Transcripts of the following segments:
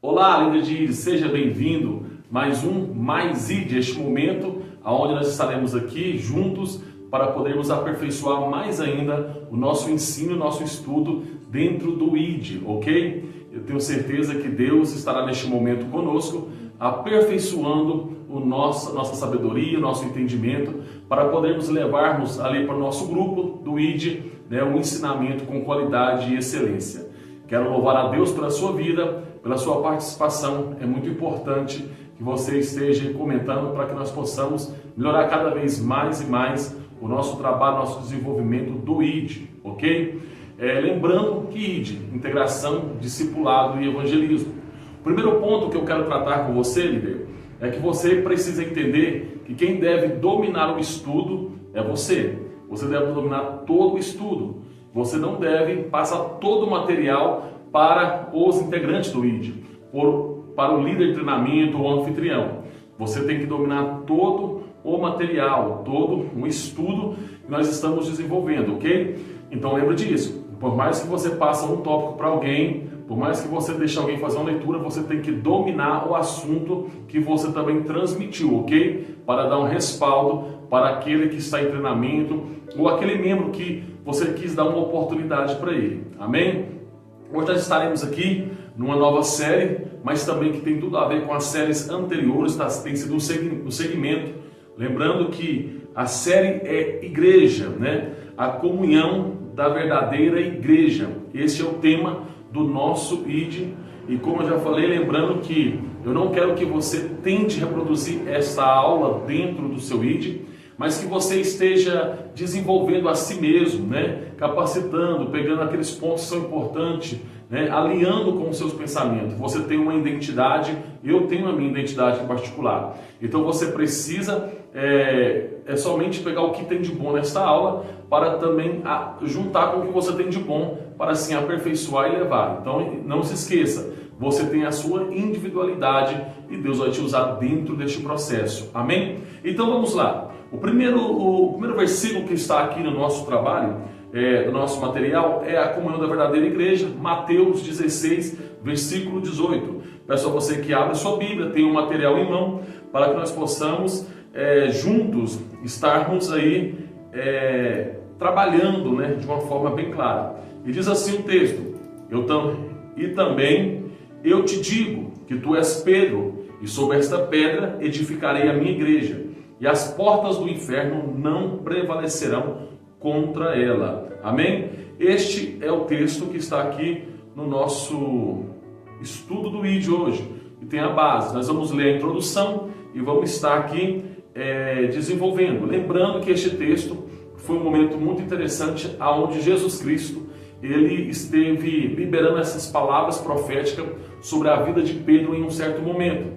Olá, líder de ID, seja bem-vindo. Mais ID, este momento onde nós estaremos aqui juntos para podermos aperfeiçoar mais ainda o nosso ensino, o nosso estudo dentro do ID, ok? Eu tenho certeza que Deus estará neste momento conosco, aperfeiçoando nossa sabedoria, o nosso entendimento, para podermos levarmos ali para o nosso grupo do ID, um ensinamento com qualidade e excelência. Quero louvar a Deus pela sua vida, pela sua participação. É muito importante que você esteja comentando para que nós possamos melhorar cada vez mais e mais o nosso trabalho, nosso desenvolvimento do ID, ok? Lembrando que ID, integração, discipulado e evangelismo. O primeiro ponto que eu quero tratar com você, líder, é que você precisa entender que quem deve dominar o estudo é você. Você deve dominar todo o estudo. Você não deve passar todo o material para os integrantes do ID, para o líder de treinamento ou anfitrião. Você tem que dominar todo o material, todo o estudo que nós estamos desenvolvendo, ok? Então lembre disso. Por mais que você passe um tópico para alguém, por mais que você deixe alguém fazer uma leitura, você tem que dominar o assunto que você também transmitiu, ok? Para dar um respaldo para aquele que está em treinamento ou aquele membro que você quis dar uma oportunidade para ele. Amém? Hoje nós estaremos aqui numa nova série, mas também que tem tudo a ver com as séries anteriores, tem sido um segmento. Lembrando que a série é Igreja, a comunhão da verdadeira igreja. Este é o tema do nosso ID. E como eu já falei, lembrando que eu não quero que você tente reproduzir esta aula dentro do seu ID, mas que você esteja desenvolvendo a si mesmo, capacitando, pegando aqueles pontos que são importantes, alinhando com os seus pensamentos. Você tem uma identidade, eu tenho a minha identidade em particular. Então você precisa somente pegar o que tem de bom nesta aula para também juntar com o que você tem de bom para assim aperfeiçoar e levar. Então não se esqueça, você tem a sua individualidade e Deus vai te usar dentro deste processo. Amém? Então vamos lá. O primeiro versículo que está aqui no nosso trabalho, do nosso material, é a comunhão da verdadeira igreja, Mateus 16, versículo 18. Peço a você que abra sua Bíblia, tenha um material em mão, para que nós possamos juntos estarmos aí trabalhando de uma forma bem clara. E diz assim o texto: E também eu te digo que tu és Pedro, e sobre esta pedra edificarei a minha igreja, e as portas do inferno não prevalecerão contra ela. Amém? Este é o texto que está aqui no nosso estudo do ID hoje, e tem a base. Nós vamos ler a introdução e vamos estar aqui desenvolvendo. Lembrando que este texto foi um momento muito interessante onde Jesus Cristo ele esteve liberando essas palavras proféticas sobre a vida de Pedro em um certo momento.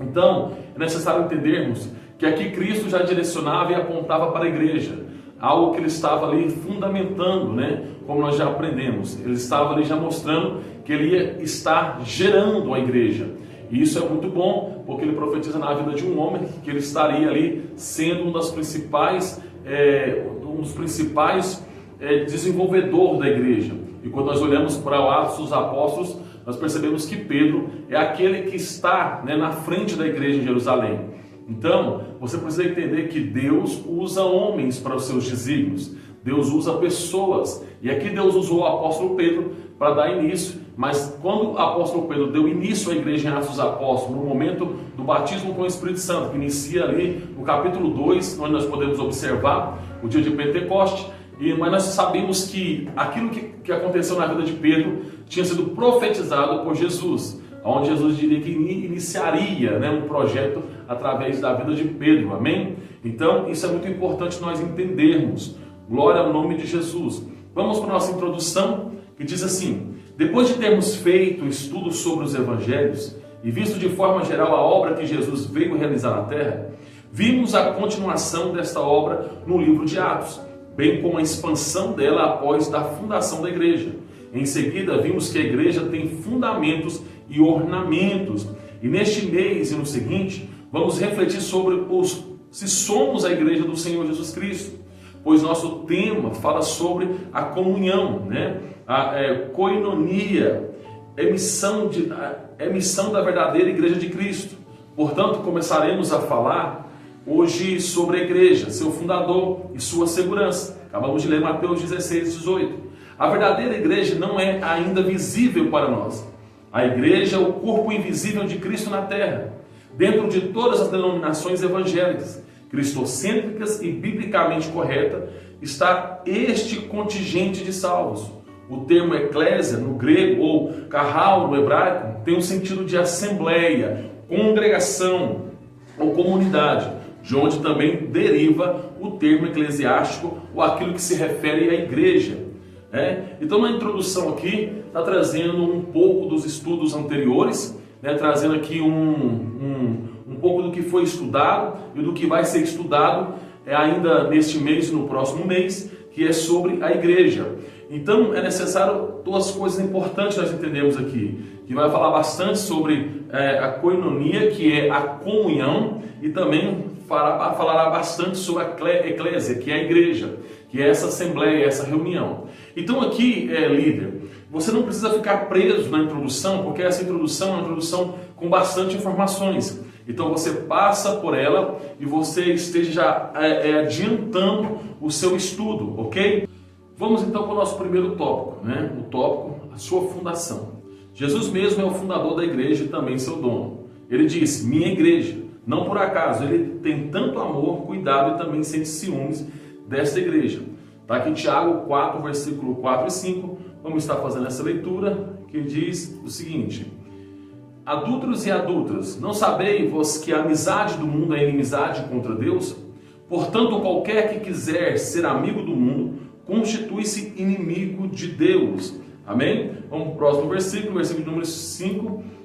Então, é necessário entendermos que aqui Cristo já direcionava e apontava para a igreja, algo que ele estava ali fundamentando, como nós já aprendemos. Ele estava ali já mostrando que ele ia estar gerando a igreja. E isso é muito bom, porque ele profetiza na vida de um homem que ele estaria ali sendo um dos principais desenvolvedor da igreja. E quando nós olhamos para o Atos dos Apóstolos, nós percebemos que Pedro é aquele que está na frente da igreja em Jerusalém. Então, você precisa entender que Deus usa homens para os seus desígnios. Deus usa pessoas. E aqui Deus usou o apóstolo Pedro para dar início. Mas quando o apóstolo Pedro deu início à igreja em Atos dos Apóstolos, no momento do batismo com o Espírito Santo, que inicia ali no capítulo 2, onde nós podemos observar o dia de Pentecoste, mas nós sabemos que aquilo que aconteceu na vida de Pedro tinha sido profetizado por Jesus, onde Jesus diria que iniciaria um projeto através da vida de Pedro, amém? Então isso é muito importante nós entendermos. Glória ao nome de Jesus. Vamos para a nossa introdução, que diz assim: depois de termos feito estudo sobre os evangelhos e visto de forma geral a obra que Jesus veio realizar na terra, vimos a continuação desta obra no livro de Atos, bem como a expansão dela após da fundação da igreja. Em seguida, vimos que a igreja tem fundamentos e ornamentos. E neste mês e no seguinte, vamos refletir sobre se somos a igreja do Senhor Jesus Cristo, pois nosso tema fala sobre a comunhão, a koinonia, missão da verdadeira igreja de Cristo. Portanto, começaremos a falar hoje sobre a igreja, seu fundador e sua segurança. Acabamos de ler Mateus 16, 18. A verdadeira igreja não é ainda visível para nós. A igreja é o corpo invisível de Cristo na terra. Dentro de todas as denominações evangélicas, cristocêntricas e biblicamente correta, está este contingente de salvos. O termo eclésia, no grego, ou carral, no hebraico, tem um sentido de assembleia, congregação ou comunidade, de onde também deriva o termo eclesiástico, ou aquilo que se refere à igreja. Então, na introdução aqui, está trazendo um pouco dos estudos anteriores, trazendo aqui um pouco do que foi estudado e do que vai ser estudado ainda neste mês e no próximo mês, que é sobre a igreja. Então, é necessário duas coisas importantes nós entendemos aqui, que vai falar bastante sobre a koinonia, que é a comunhão, e também falará bastante sobre a eclésia, que é a igreja, que é essa assembleia, essa reunião. Então aqui, líder, você não precisa ficar preso na introdução, porque essa introdução é uma introdução com bastante informações. Então você passa por ela e você esteja adiantando o seu estudo, ok? Vamos então para o nosso primeiro tópico, o tópico, a sua fundação. Jesus mesmo é o fundador da igreja e também seu dono. Ele disse, minha igreja. Não por acaso, ele tem tanto amor, cuidado e também sente ciúmes desta igreja. Está aqui em Tiago 4, versículo 4 e 5. Vamos estar fazendo essa leitura, que diz o seguinte: adúlteros e adúlteras, não sabeis vós que a amizade do mundo é inimizade contra Deus? Portanto, qualquer que quiser ser amigo do mundo, constitui-se inimigo de Deus. Amém? Vamos para o próximo versículo número 5.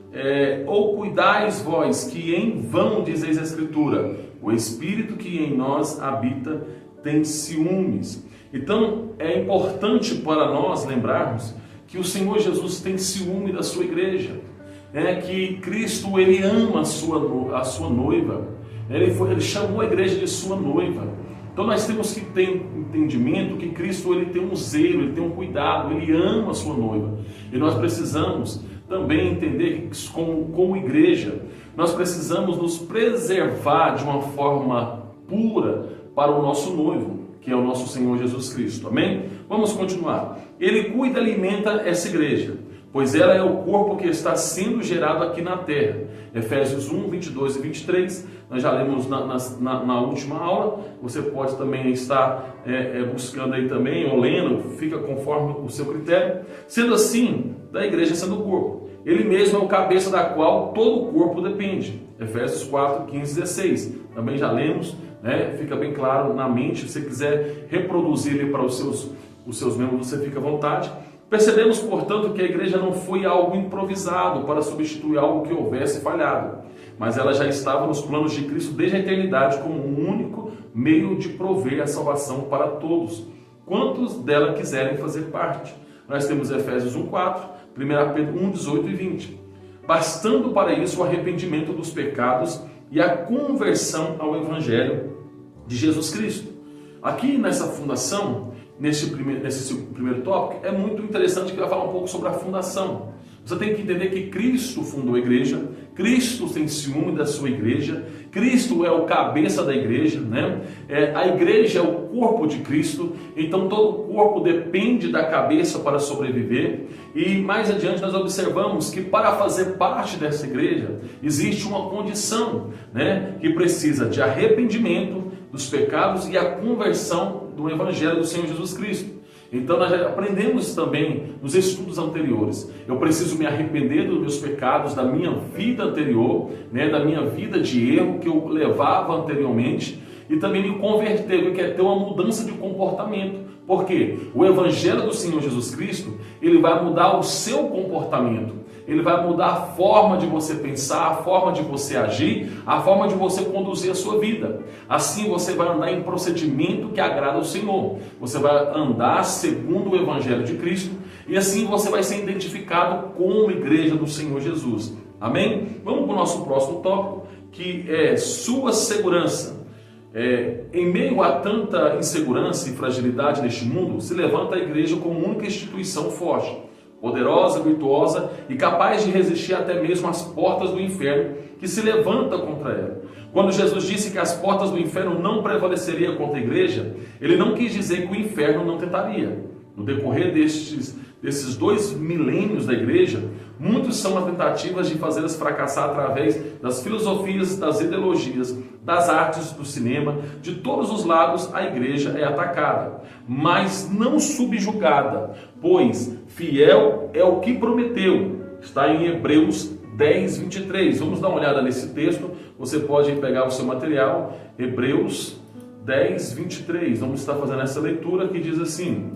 Ou cuidais vós que em vão dizeis a Escritura, o Espírito que em nós habita tem ciúmes. Então é importante para nós lembrarmos que o Senhor Jesus tem ciúme da sua igreja, que Cristo ele ama a sua noiva, ele chamou a igreja de sua noiva. Então nós temos que ter entendimento que Cristo ele tem um zelo, ele tem um cuidado, ele ama a sua noiva, e nós precisamos também entender que como igreja, nós precisamos nos preservar de uma forma pura para o nosso noivo, que é o nosso Senhor Jesus Cristo. Amém? Vamos continuar. Ele cuida e alimenta essa igreja, pois ela é o corpo que está sendo gerado aqui na terra. Efésios 1, 22 e 23, nós já lemos na última aula. Você pode também estar buscando aí também, ou lendo, fica conforme o seu critério. Sendo assim, da igreja sendo o corpo. Ele mesmo é o cabeça da qual todo o corpo depende. Efésios 4, 15 e 16. Também já lemos, fica bem claro na mente. Se você quiser reproduzir ele para os seus membros, você fica à vontade. Percebemos, portanto, que a igreja não foi algo improvisado para substituir algo que houvesse falhado, mas ela já estava nos planos de Cristo desde a eternidade como o único meio de prover a salvação para todos, quantos dela quiserem fazer parte. Nós temos Efésios 1,4, 1 Pedro 1, 18 e 20. Bastando para isso o arrependimento dos pecados e a conversão ao Evangelho de Jesus Cristo. Aqui nessa fundação, nesse primeiro tópico, é muito interessante que vai falar um pouco sobre a fundação. Você tem que entender que Cristo fundou a igreja, Cristo tem ciúme da sua igreja, Cristo é o cabeça da igreja, a igreja é o corpo de Cristo, então todo o corpo depende da cabeça para sobreviver. E mais adiante nós observamos que para fazer parte dessa igreja existe uma condição, que precisa de arrependimento dos pecados e a conversão do Evangelho do Senhor Jesus Cristo. Então nós já aprendemos também nos estudos anteriores, eu preciso me arrepender dos meus pecados, da minha vida anterior, da minha vida de erro que eu levava anteriormente, e também me converter, que é ter uma mudança de comportamento. Porque o Evangelho do Senhor Jesus Cristo, ele vai mudar o seu comportamento, ele vai mudar a forma de você pensar, a forma de você agir, a forma de você conduzir a sua vida. Assim você vai andar em procedimento que agrada ao Senhor. Você vai andar segundo o Evangelho de Cristo e assim você vai ser identificado como igreja do Senhor Jesus. Amém? Vamos para o nosso próximo tópico, que é sua segurança. Em meio a tanta insegurança e fragilidade neste mundo, se levanta a igreja como única instituição forte, poderosa, virtuosa e capaz de resistir até mesmo às portas do inferno que se levantam contra ela. Quando Jesus disse que as portas do inferno não prevaleceriam contra a igreja, ele não quis dizer que o inferno não tentaria. No decorrer desses 2 milênios da igreja, muitos são as tentativas de fazê-las fracassar através das filosofias, das ideologias, das artes, do cinema. De todos os lados a igreja é atacada, mas não subjugada, pois fiel é o que prometeu. Está em Hebreus 10, 23. Vamos dar uma olhada nesse texto. Você pode pegar o seu material, Hebreus 10, 23. Vamos estar fazendo essa leitura que diz assim: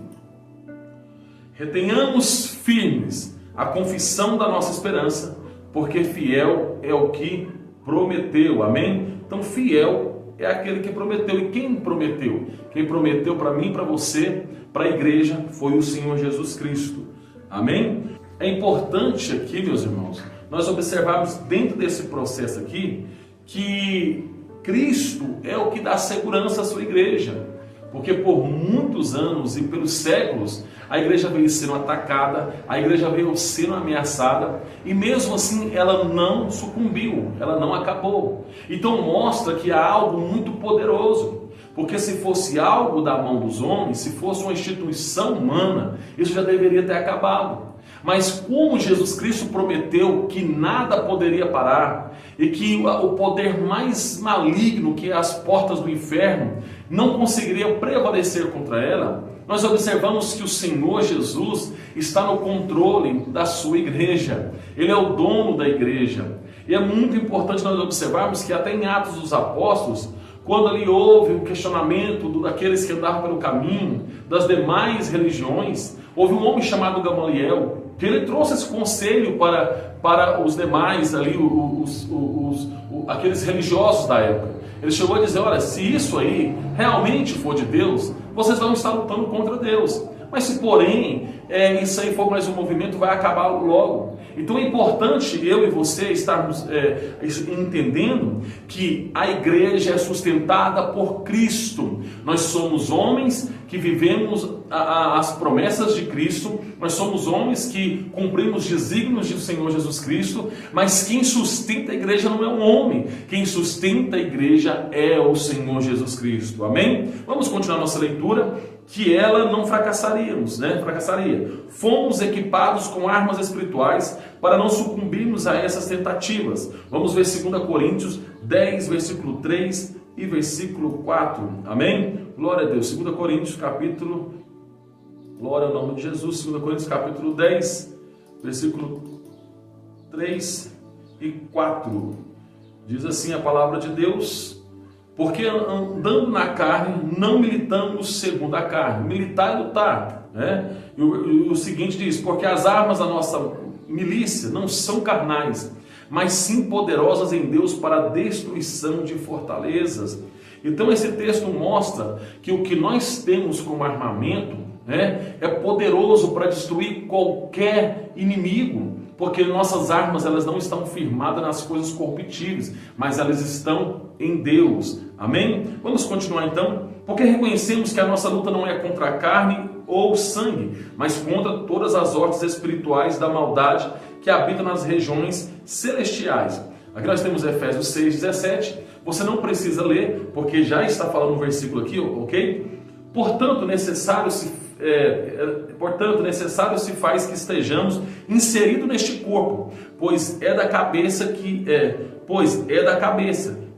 retenhamos firmes a confissão da nossa esperança, porque fiel é o que prometeu. Amém? Então, fiel é aquele que prometeu. E quem prometeu? Quem prometeu para mim, para você, para a igreja, foi o Senhor Jesus Cristo. Amém? É importante aqui, meus irmãos, nós observarmos dentro desse processo aqui, que Cristo é o que dá segurança à sua igreja. Porque por muitos anos e pelos séculos, a igreja veio sendo atacada, a igreja veio sendo ameaçada, e mesmo assim ela não sucumbiu, ela não acabou. Então mostra que há algo muito poderoso, porque se fosse algo da mão dos homens, se fosse uma instituição humana, isso já deveria ter acabado. Mas como Jesus Cristo prometeu que nada poderia parar, e que o poder mais maligno, que é as portas do inferno, não conseguiria prevalecer contra ela, nós observamos que o Senhor Jesus está no controle da sua igreja. Ele é o dono da igreja. E é muito importante nós observarmos que até em Atos dos Apóstolos, quando ali houve um questionamento daqueles que andavam pelo caminho, das demais religiões, houve um homem chamado Gamaliel, que ele trouxe esse conselho para os demais ali, aqueles religiosos da época. Ele chegou a dizer: olha, se isso aí realmente for de Deus, vocês vão estar lutando contra Deus. Mas se porém isso aí for mais um movimento, vai acabar logo. Então é importante eu e você estarmos entendendo que a igreja é sustentada por Cristo. Nós somos homens que vivemos as promessas de Cristo, nós somos homens que cumprimos os desígnios do Senhor Jesus Cristo, mas quem sustenta a igreja não é um homem, quem sustenta a igreja é o Senhor Jesus Cristo. Amém? Vamos continuar nossa leitura, que ela não fracassaríamos, né? Fracassaria. Fomos equipados com armas espirituais para não sucumbirmos a essas tentativas. Vamos ver 2 Coríntios 10, versículo 3 e versículo 4. Amém? Glória a Deus. 2 Coríntios capítulo, glória ao nome de Jesus, 2 Coríntios capítulo 10, versículo 3 e 4. Diz assim a palavra de Deus: porque andando na carne, não militamos segundo a carne. Militar é lutar, né? E o seguinte diz: porque as armas da nossa milícia não são carnais, mas sim poderosas em Deus para a destruição de fortalezas. Então esse texto mostra que o que nós temos como armamento, né, é poderoso para destruir qualquer inimigo. Porque nossas armas, elas não estão firmadas nas coisas corruptíveis, mas elas estão em Deus. Amém? Vamos continuar então. Porque reconhecemos que a nossa luta não é contra a carne ou sangue, mas contra todas as hostes espirituais da maldade que habitam nas regiões celestiais. Aqui nós temos Efésios 6,17. Você não precisa ler, porque já está falando no versículo aqui, ok? Portanto, necessário se faz que estejamos inseridos neste corpo, pois é da cabeça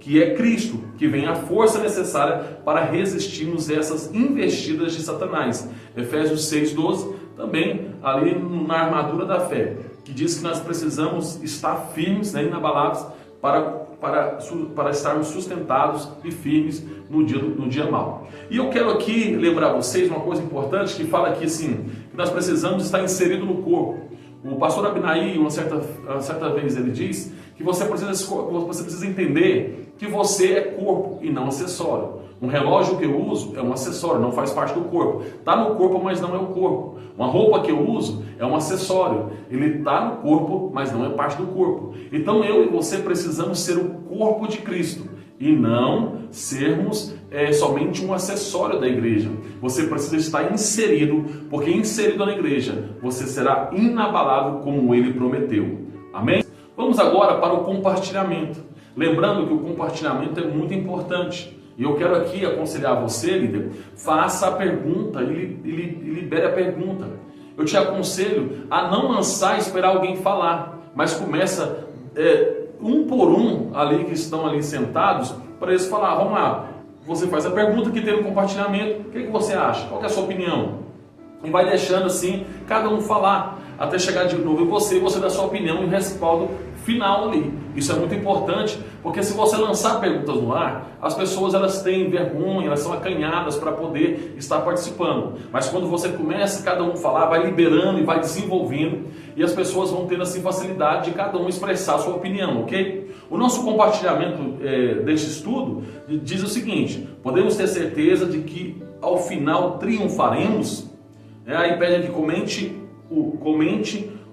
que é Cristo, que vem a força necessária para resistirmos essas investidas de Satanás. Efésios 6,12, também ali na armadura da fé, que diz que nós precisamos estar firmes, né, inabalados, para estarmos sustentados e firmes no dia mau. E eu quero aqui lembrar vocês uma coisa importante, que fala aqui assim, que nós precisamos estar inseridos no corpo. O pastor Abinai, uma certa vez, ele diz que você precisa entender que você é corpo e não acessório. Um relógio que eu uso é um acessório, não faz parte do corpo. Está no corpo, mas não é o corpo. Uma roupa que eu uso é um acessório. Ele está no corpo, mas não é parte do corpo. Então eu e você precisamos ser o corpo de Cristo. e não sermos somente um acessório da igreja. Você precisa estar inserido, porque inserido na igreja, você será inabalável como ele prometeu. Amém? Vamos agora para o compartilhamento. Lembrando que o compartilhamento é muito importante. E eu quero aqui aconselhar você, líder, faça a pergunta e libere a pergunta. Eu te aconselho a não lançar e esperar alguém falar, mas começa um por um ali que estão ali sentados, para eles falar, vamos lá, você faz a pergunta que tem no compartilhamento, o que você acha? Qual é a sua opinião? E vai deixando assim, cada um falar, até chegar de novo em você dá a sua opinião e o respaldo final ali. Isso é muito importante, porque se você lançar perguntas no ar, as pessoas elas têm vergonha, elas são acanhadas para poder estar participando. Mas quando você começa cada um falar, vai liberando e vai desenvolvendo, e as pessoas vão tendo assim facilidade de cada um expressar a sua opinião, ok? O nosso compartilhamento deste estudo diz o seguinte: podemos ter certeza de que ao final triunfaremos. Aí pede que comente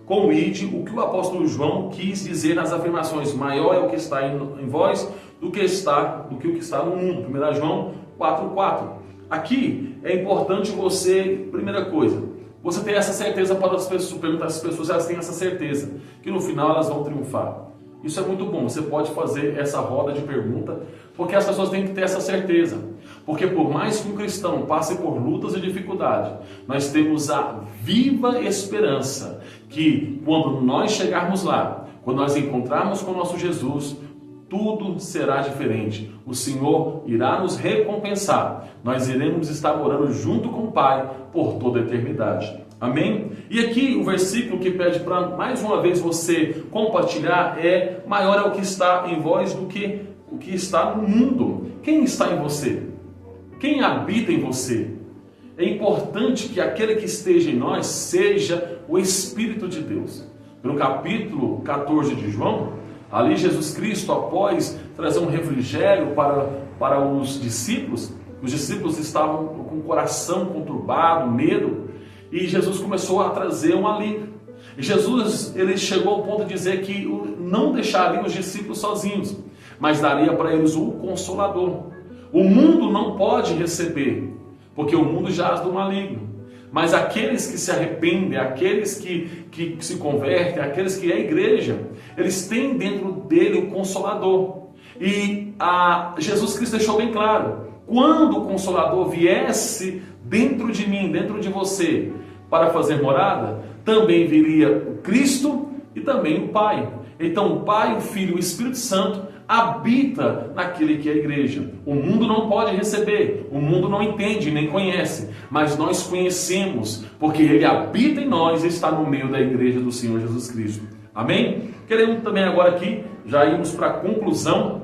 com o id o que o apóstolo João quis dizer nas afirmações: maior é o que está em vós do que o que está no mundo. 1 João 4,4. Aqui é importante você, primeira coisa, você ter essa certeza para as pessoas, perguntar se as pessoas elas têm essa certeza, que no final elas vão triunfar. Isso é muito bom, você pode fazer essa roda de pergunta, porque as pessoas têm que ter essa certeza. Porque por mais que um cristão passe por lutas e dificuldades, nós temos a viva esperança que quando nós chegarmos lá, quando nós encontrarmos com o nosso Jesus, tudo será diferente. O Senhor irá nos recompensar. Nós iremos estar morando junto com o Pai por toda a eternidade. Amém? E aqui o versículo que pede para mais uma vez você compartilhar é: maior é o que está em vós do que o que está no mundo. Quem está em você? Quem habita em você? É importante que aquele que esteja em nós seja o Espírito de Deus. No capítulo 14 de João, ali Jesus Cristo, após trazer um refrigério para os discípulos estavam com o coração conturbado, medo, e Jesus começou a trazer um alívio. E Jesus ele chegou ao ponto de dizer que não deixaria os discípulos sozinhos, mas daria para eles o Consolador. O mundo não pode receber, porque o mundo jaz do maligno. Mas aqueles que se arrependem, aqueles que se convertem, aqueles que é a igreja, eles têm dentro dele o Consolador. E Jesus Cristo deixou bem claro: quando o Consolador viesse dentro de mim, dentro de você, para fazer morada, também viria o Cristo e também o Pai. Então o Pai, o Filho e o Espírito Santo habita naquele que é a igreja. O mundo não pode receber, o mundo não entende nem conhece, mas nós conhecemos, porque ele habita em nós e está no meio da igreja do Senhor Jesus Cristo. Amém? Queremos também agora aqui, já irmos para a conclusão.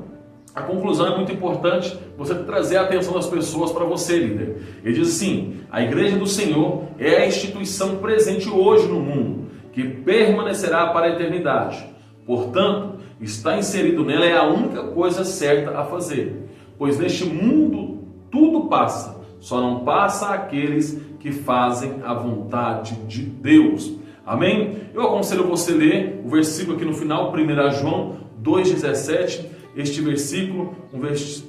A conclusão é muito importante, você trazer a atenção das pessoas para você, líder. Ele diz assim: a igreja do Senhor é a instituição presente hoje no mundo, que permanecerá para a eternidade. Portanto, estar inserido nela é a única coisa certa a fazer, pois neste mundo tudo passa, só não passa aqueles que fazem a vontade de Deus. Amém? Eu aconselho você a ler o versículo aqui no final, 1 João 2,17. Este versículo, um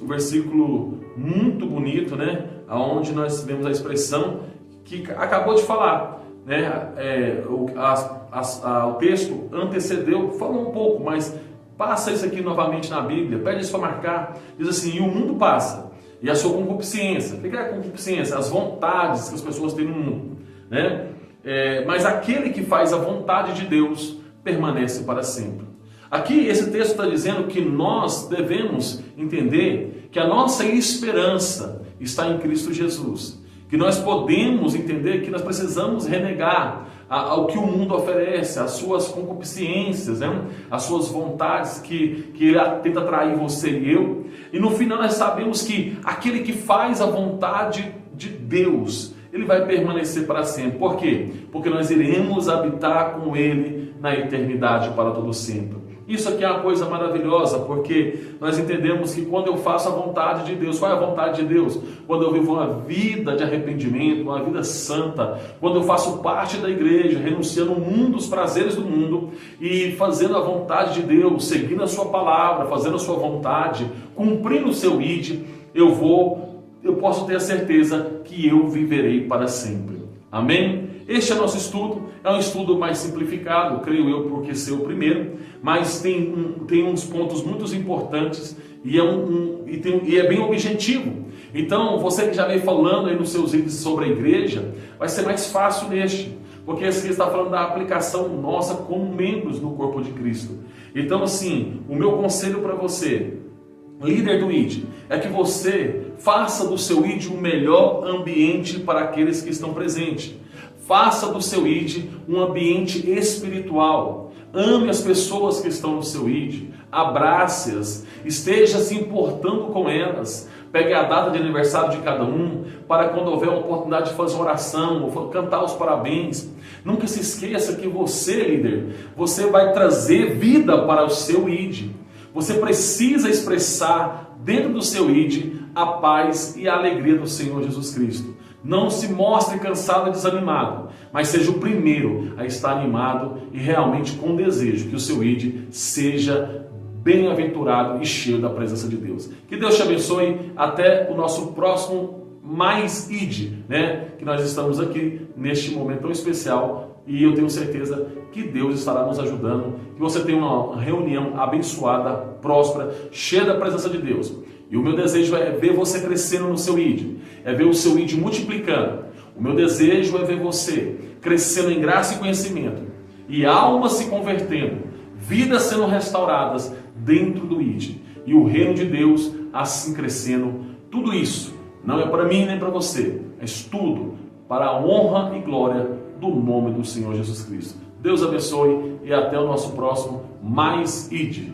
versículo muito bonito, né? Onde nós vemos a expressão que acabou de falar, né? O texto antecedeu, falou um pouco, mas passa isso aqui novamente na Bíblia, pede isso para marcar. Diz assim: e o mundo passa, e a sua concupiscência. O que é a concupiscência? As vontades que as pessoas têm no mundo, né? Mas aquele que faz a vontade de Deus permanece para sempre. Aqui esse texto está dizendo que nós devemos entender que a nossa esperança está em Cristo Jesus. Que nós podemos entender que nós precisamos renegar ao que o mundo oferece, as suas concupiscências, né? As suas vontades que ele tenta atrair você e eu. E no final nós sabemos que aquele que faz a vontade de Deus, ele vai permanecer para sempre. Por quê? Porque nós iremos habitar com ele na eternidade para todo sempre. Isso aqui é uma coisa maravilhosa, porque nós entendemos que quando eu faço a vontade de Deus, qual é a vontade de Deus? Quando eu vivo uma vida de arrependimento, uma vida santa, quando eu faço parte da igreja, renunciando ao mundo, os prazeres do mundo e fazendo a vontade de Deus, seguindo a sua palavra, fazendo a sua vontade, cumprindo o seu ID, eu posso ter a certeza que eu viverei para sempre. Amém? Este é nosso estudo, é um estudo mais simplificado, creio eu, porque ser o primeiro, mas tem uns pontos muito importantes e é bem objetivo. Então, você que já veio falando aí nos seus vídeos sobre a igreja, vai ser mais fácil neste, porque esse aqui está falando da aplicação nossa como membros no corpo de Cristo. Então, assim, o meu conselho para você, líder do ID, é que você faça do seu ID o melhor ambiente para aqueles que estão presentes. Faça do seu ID um ambiente espiritual. Ame as pessoas que estão no seu ID. Abrace-as. Esteja se importando com elas. Pegue a data de aniversário de cada um, para quando houver uma oportunidade de fazer uma oração, ou cantar os parabéns. Nunca se esqueça que você, líder, você vai trazer vida para o seu ID. Você precisa expressar dentro do seu ID a paz e a alegria do Senhor Jesus Cristo. Não se mostre cansado e desanimado, mas seja o primeiro a estar animado e realmente com desejo que o seu ID seja bem-aventurado e cheio da presença de Deus. Que Deus te abençoe. Até o nosso próximo Mais ID, né? Que nós estamos aqui neste momento tão especial e eu tenho certeza que Deus estará nos ajudando, que você tenha uma reunião abençoada, próspera, cheia da presença de Deus. E o meu desejo é ver você crescendo no seu ID, é ver o seu ID multiplicando. O meu desejo é ver você crescendo em graça e conhecimento, e almas se convertendo, vidas sendo restauradas dentro do ID, e o reino de Deus assim crescendo. Tudo isso não é para mim nem para você, é tudo para a honra e glória do nome do Senhor Jesus Cristo. Deus abençoe e até o nosso próximo Mais ID.